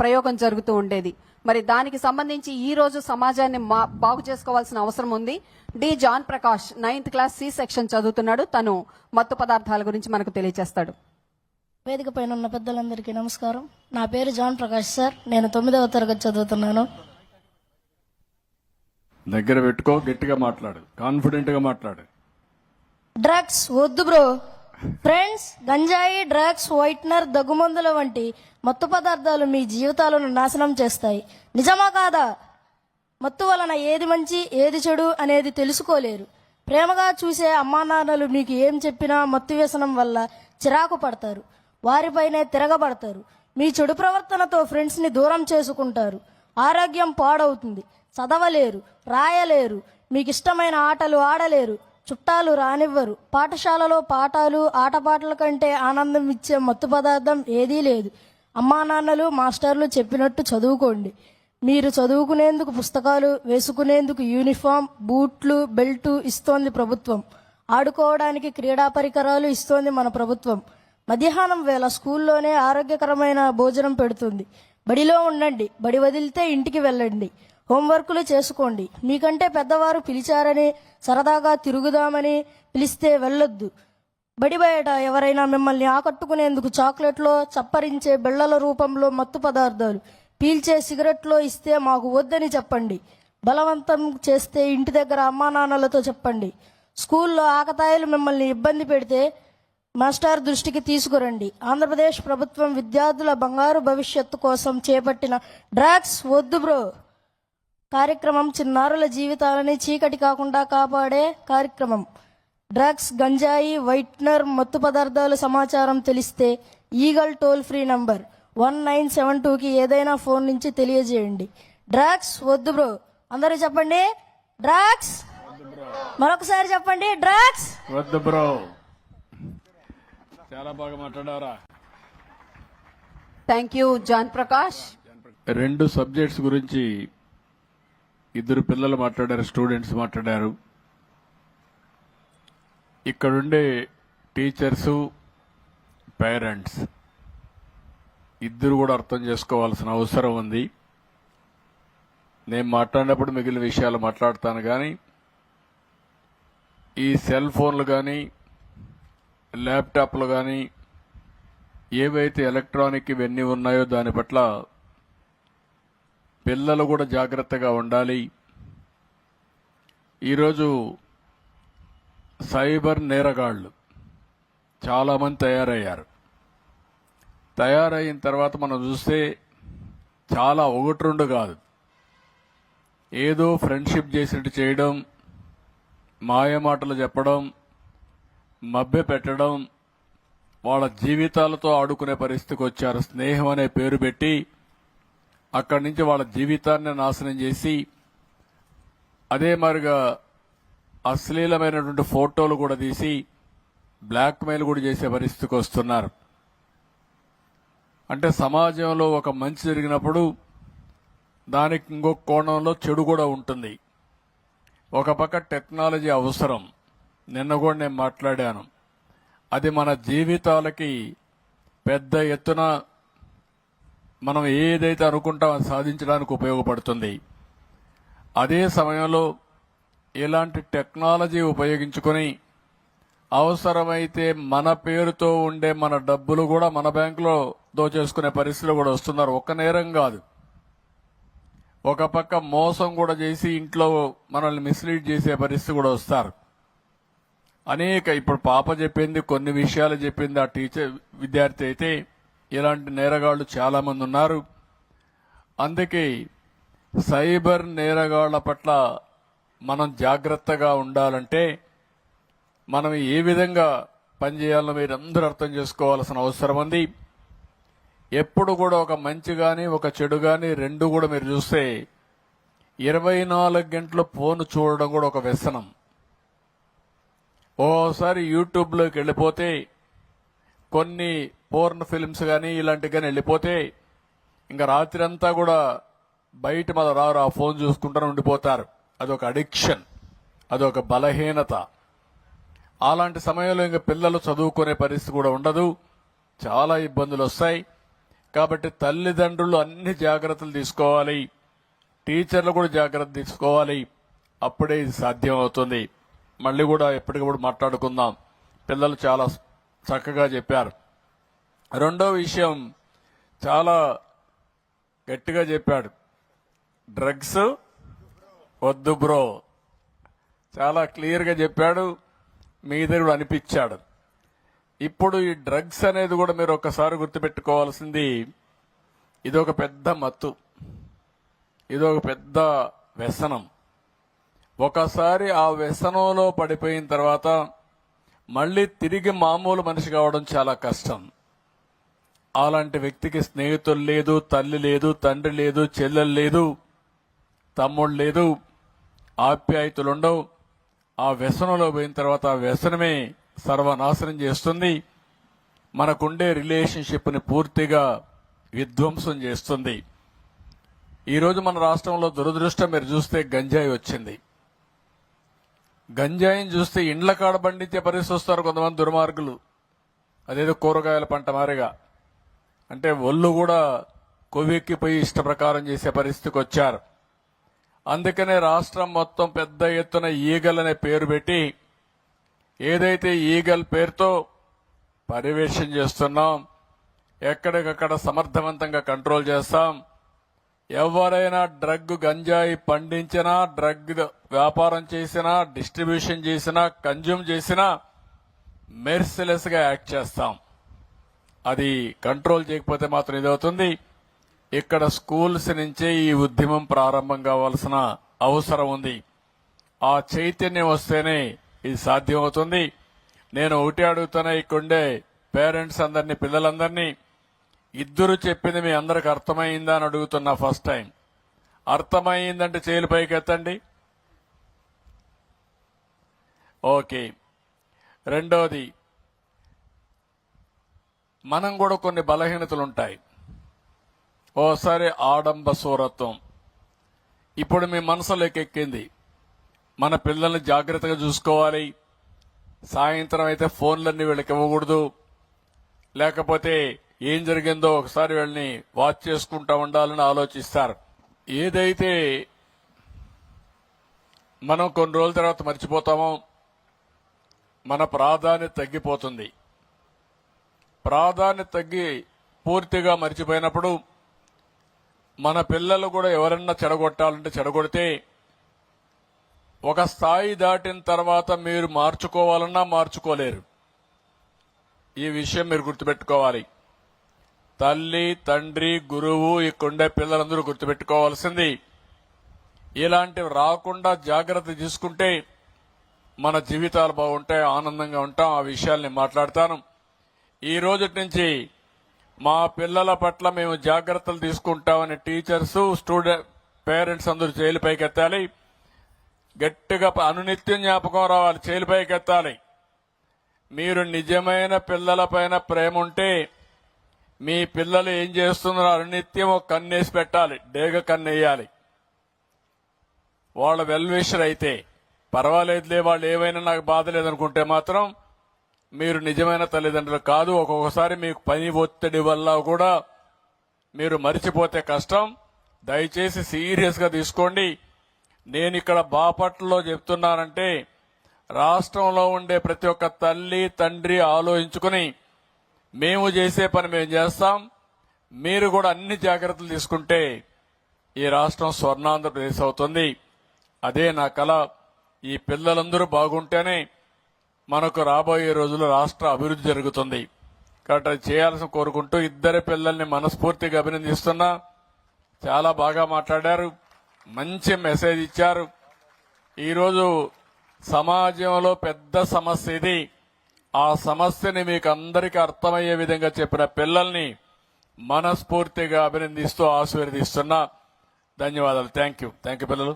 ప్రయోగం జరుగుతూ ఉండేది. మరి దానికి సంబంధించి ఈ రోజు సమాజాన్ని బాగు చేసుకోవాల్సిన అవసరం ఉంది. D John Prakash 9th class C section చదువుతున్నాడు. తను మత్తు పదార్థాల గురించి మనకు తెలియజేస్తాడు. వేదిక పైన ఉన్న పెద్దలందరికీ నమస్కారం. నా పేరు జాన్ ప్రకాష్ సార్. నేను 9వ తరగతి చదువుతున్నాను. దగ్గర పెట్టుకో, గట్టిగా మాట్లాడు, కాన్ఫిడెంట్ గా మాట్లాడు. డ్రగ్స్ వద్దు బ్రో. ఫ్రెండ్స్, గంజాయి, డ్రగ్స్, వైట్నర్, దగ్గుమందుల వంటి మత్తు పదార్థాలు మీ జీవితాలను నాశనం చేస్తాయి. నిజమా కాదా? మత్తు వలన ఏది మంచి ఏది చెడు అనేది తెలుసుకోలేరు. ప్రేమగా చూసే అమ్మా నాన్నలు మీకు ఏం చెప్పినా మత్తు వ్యసనం వల్ల చిరాకు పడతారు, వారిపైనే తిరగబడతారు. మీ చెడు ప్రవర్తనతో ఫ్రెండ్స్ని దూరం చేసుకుంటారు. ఆరోగ్యం పాడవుతుంది. చదవలేరు, రాయలేరు, మీకు ఇష్టమైన ఆటలు ఆడలేరు, చుట్టాలు రానివ్వరు. పాఠశాలలో పాఠాలు ఆటపాటల కంటే ఆనందం ఇచ్చే మత్తు పదార్థం ఏదీ లేదు. అమ్మా నాన్నలు మాస్టర్లు చెప్పినట్టు చదువుకోండి. మీరు చదువుకునేందుకు పుస్తకాలు, వేసుకునేందుకు యూనిఫామ్, బూట్లు, బెల్టు ఇస్తోంది ప్రభుత్వం. ఆడుకోవడానికి క్రీడా పరికరాలు ఇస్తోంది మన ప్రభుత్వం. మధ్యాహ్నం వేళ స్కూల్లోనే ఆరోగ్యకరమైన భోజనం పెడుతుంది. బడిలో ఉండండి, బడి వదిలితే ఇంటికి వెళ్ళండి. హోంవర్కులు చేసుకోండి. మీకంటే పెద్దవారు పిలిచారని, సరదాగా తిరుగుదామని పిలిస్తే వెళ్ళొద్దు. బడి బయట ఎవరైనా మిమ్మల్ని ఆకట్టుకునేందుకు చాక్లెట్లో, చప్పరించే బిళ్లల రూపంలో మత్తు పదార్థాలు, పీల్చే సిగరెట్లో ఇస్తే మాకు వద్దని చెప్పండి. బలవంతం చేస్తే ఇంటి దగ్గర అమ్మా నాన్నలతో చెప్పండి. స్కూల్లో ఆకతాయిలు మిమ్మల్ని ఇబ్బంది పెడితే మాస్టర్ దృష్టికి తీసుకురండి. ఆంధ్రప్రదేశ్ ప్రభుత్వం విద్యార్థుల బంగారు భవిష్యత్తు కోసం చేపట్టిన డ్రగ్స్ వద్దు బ్రో కార్యక్రమం చిన్నారుల జీవితాలని చీకటి కాకుండా కాపాడే కార్యక్రమం. డ్రగ్స్, గంజాయి, వైట్నర్, మత్తు పదార్థాల సమాచారం తెలిస్తే ఈగల్ టోల్ ఫ్రీ నంబర్ 1972కి ఏదైనా ఫోన్ నుంచి తెలియజేయండి. డ్రగ్స్ వద్దు బ్రో. అందరూ చెప్పండి, డ్రగ్స్. మరొకసారి చెప్పండి, డ్రగ్స్ వద్దు బ్రో. చాలా బాగా మాట్లాడారా. Thank you John Prakash. 2 subjects గురించి 2 పిల్లలు మాట్లాడారు, స్టూడెంట్స్ మాట్లాడారు. ఇక్కడుండే టీచర్సు, పేరెంట్స్ ఇద్దరు కూడా అర్థం చేసుకోవాల్సిన అవసరం ఉంది. నేను మాట్లాడినప్పుడు మిగిలిన విషయాలు మాట్లాడతాను, కానీ ఈ సెల్ ఫోన్లు కానీ ల్యాప్టాప్లు కానీ ఏవైతే ఎలక్ట్రానిక్ ఇవన్నీ ఉన్నాయో దాని పట్ల పిల్లలు కూడా జాగ్రత్తగా ఉండాలి. ఈరోజు సైబర్ నేరగాళ్లు చాలామంది తయారయిన తర్వాత మనం చూస్తే చాలా 1-2 కాదు, ఏదో ఫ్రెండ్షిప్ చేసినట్టు చేయడం, మాయమాటలు చెప్పడం, మభ్య పెట్టడం, వాళ్ళ జీవితాలతో ఆడుకునే పరిస్థితికి వచ్చారు. స్నేహం అనే పేరు పెట్టి అక్కడి నుంచి వాళ్ళ జీవితాన్ని నాశనం చేసి, అదే మరిగా అశ్లీలమైనటువంటి ఫోటోలు కూడా తీసి బ్లాక్మెయిల్ కూడా చేసే పరిస్థితికి వస్తున్నారు. అంటే సమాజంలో ఒక మంచి జరిగినప్పుడు దానికి ఇంకొక కోణంలో చెడు కూడా ఉంటుంది. ఒక పక్క టెక్నాలజీ అవసరం, నిన్న కూడా నేను మాట్లాడాను. అది మన జీవితాలకి పెద్ద ఎత్తున మనం ఏదైతే అనుకుంటామో అది సాధించడానికి ఉపయోగపడుతుంది. అదే సమయంలో ఇలాంటి టెక్నాలజీ ఉపయోగించుకొని అవసరమైతే మన పేరుతో ఉండే మన డబ్బులు కూడా మన బ్యాంకులో దోచేసుకునే పరిస్థితులు కూడా వస్తున్నారు. ఒక్క నేరం కాదు, ఒక పక్క మోసం కూడా చేసి ఇంట్లో మనల్ని మిస్లీడ్ చేసే పరిస్థితి కూడా వస్తారు. ఇప్పుడు పాప చెప్పింది, కొన్ని విషయాలు చెప్పింది ఆ టీచర్ విద్యార్థి అయితే, ఇలాంటి నేరగాళ్లు చాలా మంది ఉన్నారు. అందుకే సైబర్ నేరగాళ్ల పట్ల మనం జాగ్రత్తగా ఉండాలంటే మనం ఏ విధంగా పనిచేయాలో మీరందరూ అర్థం చేసుకోవాల్సిన అవసరం ఉంది. ఎప్పుడు కూడా ఒక మంచి గాని ఒక చెడు గాని 2 కూడా మీరు చూస్తే 24 గంటలు ఫోన్ చూడడం కూడా ఒక వ్యసనం. ఓసారి యూట్యూబ్లోకి వెళ్ళిపోతే కొన్ని పోర్న్ ఫిల్మ్స్ కానీ ఇలాంటివి కానీ వెళ్ళిపోతే ఇంకా రాత్రి అంతా కూడా బయట మన రారు, ఆ ఫోన్ చూసుకుంటూ ఉండిపోతారు. అదొక అడిక్షన్, అదొక బలహీనత. అలాంటి సమయంలో ఇంకా పిల్లలు చదువుకునే పరిస్థితి కూడా ఉండదు, చాలా ఇబ్బందులు వస్తాయి. కాబట్టి తల్లిదండ్రులు అన్ని జాగ్రత్తలు తీసుకోవాలి, టీచర్లు కూడా జాగ్రత్త తీసుకోవాలి. అప్పుడే ఇది సాధ్యం అవుతుంది. మళ్ళీ కూడా ఎప్పటికప్పుడు మాట్లాడుకుందాం. పిల్లలు చాలా చక్కగా చెప్పారు. రెండో విషయం చాలా గట్టిగా చెప్పాడు, డ్రగ్స్ వద్దు బ్రో. చాలా క్లియర్గా చెప్పాడు, మీ దగ్గర కూడా అనిపించాడు. ఇప్పుడు ఈ డ్రగ్స్ అనేది కూడా మీరు ఒక్కసారి గుర్తుపెట్టుకోవాల్సింది, ఇదొక పెద్ద మత్తు, ఇదొక పెద్ద వ్యసనం. ఒకసారి ఆ వ్యసనంలో పడిపోయిన తర్వాత మళ్ళీ తిరిగి మామూలు మనిషి కావడం చాలా కష్టం. అలాంటి వ్యక్తికి స్నేహితులు లేదు, తల్లి లేదు, తండ్రి లేదు, చెల్లెలు లేదు, తమ్ముడు లేదు, ఆప్యాయతలు ఉండవు. ఆ వ్యసనంలో పోయిన తర్వాత ఆ వ్యసనమే సర్వనాశనం చేస్తుంది. మనకుండే రిలేషన్షిప్ని పూర్తిగా విధ్వంసం చేస్తుంది. ఈరోజు మన రాష్ట్రంలో దురదృష్టం మీరు చూస్తే గంజాయి వచ్చింది. గంజాయిని చూస్తే ఇండ్ల కాడ పండించే పరిస్థితి వస్తారు కొంతమంది దుర్మార్గులు. అదేదో కూరగాయల పంట మారిగా, అంటే ఒళ్ళు కూడా కొవ్వెక్కిపోయి ఇష్ట ప్రకారం చేసే పరిస్థితికి వచ్చారు. అందుకనే రాష్ట్రం మొత్తం పెద్ద ఎత్తున ఈగల్ అనే పేరు పెట్టి, ఏదైతే ఈగల్ పేరుతో పర్యవేక్షణ చేస్తున్నాం, ఎక్కడికక్కడ సమర్థవంతంగా కంట్రోల్ చేస్తాం. ఎవరైనా డ్రగ్ గంజాయి పండించినా, డ్రగ్ వ్యాపారం చేసినా, డిస్ట్రిబ్యూషన్ చేసినా, కన్జ్యూమ్ చేసినా మెర్సిలెస్ గా యాక్ట్ చేస్తాం. అది కంట్రోల్ చేయకపోతే మాత్రం ఇదవుతుంది. ఇక్కడ స్కూల్స్ నుంచే ఈ ఉద్యమం ప్రారంభం కావాల్సిన అవసరం ఉంది. ఆ చైతన్యం వస్తేనే ఇది సాధ్యమవుతుంది. నేను ఒకటి అడుగుతున్నా, ఇక్కడుండే పేరెంట్స్ అందరినీ, పిల్లలందరినీ, ఇద్దరు చెప్పింది మీ అందరికి అర్థమైందా అని అడుగుతున్నా. ఫస్ట్ టైం అర్థమైందంటే చేతులు పైకి ఎత్తండి. ఓకే. రెండోది, మనం కూడా కొన్ని బలహీనతలు ఉంటాయి. ఓసారి ఆడంబ సూరత్వం ఇప్పుడు మీ మనసులోకి ఎక్కింది. మన పిల్లల్ని జాగ్రత్తగా చూసుకోవాలి. సాయంత్రం అయితే ఫోన్లన్నీ వీళ్ళకి ఇవ్వకూడదు. లేకపోతే ఏం జరిగిందో ఒకసారి వీళ్ళని వాచ్ చేసుకుంటా ఉండాలని ఆలోచిస్తారు. ఏదైతే మనం కొన్ని రోజుల తర్వాత మర్చిపోతామో మన ప్రాధాన్యత తగ్గిపోతుంది. ప్రాధాన్యత తగ్గి పూర్తిగా మర్చిపోయినప్పుడు మన పిల్లలు కూడా ఎవరన్నా చెడగొట్టాలంటే చెడగొడితే ఒక స్థాయి దాటిన తర్వాత మీరు మార్చుకోవాలన్నా మార్చుకోలేరు. ఈ విషయం మీరు గుర్తుపెట్టుకోవాలి. తల్లి, తండ్రి, గురువు, ఇక్కడుండే పిల్లలందరూ గుర్తుపెట్టుకోవాల్సింది, ఇలాంటివి రాకుండా జాగ్రత్త తీసుకుంటే మన జీవితాలు బాగుంటాయి, ఆనందంగా ఉంటాం. ఆ విషయాల్ని మాట్లాడతాను. ఈ రోజు నుంచి మా పిల్లల పట్ల మేము జాగ్రత్తలు తీసుకుంటామని టీచర్స్, స్టూడెంట్, పేరెంట్స్ అందరూ చేతులు పైకెత్తాలి. గట్టిగా అనునిత్యం జ్ఞాపకం రావాలి, చేతులు పైకెత్తాలి. మీరు నిజమైన పిల్లలపైన ప్రేమ ఉంటే మీ పిల్లలు ఏం చేస్తున్నారో అనునిత్యం ఒక కన్నేసి పెట్టాలి, డేగ కన్నేయాలి. వాళ్ళ వెల్విషర్ అయితే పర్వాలేదులే, వాళ్ళు ఏమైనా నాకు బాధ లేదనుకుంటే మాత్రం మీరు నిజమైన తల్లిదండ్రులు కాదు. ఒక్కొక్కసారి మీకు పని ఒత్తిడి వల్ల కూడా మీరు మరిచిపోతే కష్టం. దయచేసి సీరియస్ గా తీసుకోండి. నేను ఇక్కడ బాపట్లలో చెప్తున్నానంటే రాష్ట్రంలో ఉండే ప్రతి ఒక్క తల్లి, తండ్రి ఆలోచించుకుని మేము చేసే పని మేము చేస్తాం. మీరు కూడా అన్ని జాగ్రత్తలు తీసుకుంటే ఈ రాష్ట్రం స్వర్ణాంధ్రప్రదేశ్ అవుతుంది. అదే నా కల. ఈ పిల్లలందరూ బాగుంటేనే మనకు రాబోయే రోజుల్లో రాష్ట్ర అభివృద్ధి జరుగుతుంది. కాబట్టి అది చేయాల్సిన కోరుకుంటూ ఇద్దరి పిల్లల్ని మనస్ఫూర్తిగా అభినందిస్తున్నా. చాలా బాగా మాట్లాడారు, మంచి మెసేజ్ ఇచ్చారు. ఈరోజు సమాజంలో పెద్ద సమస్య ఇది. ఆ సమస్యని మీకు అందరికీ అర్థమయ్యే విధంగా చెప్పిన పిల్లల్ని మనస్ఫూర్తిగా అభినందిస్తూ ఆశీర్వదిస్తున్నా. ధన్యవాదాలు. థ్యాంక్ యూ పిల్లలు.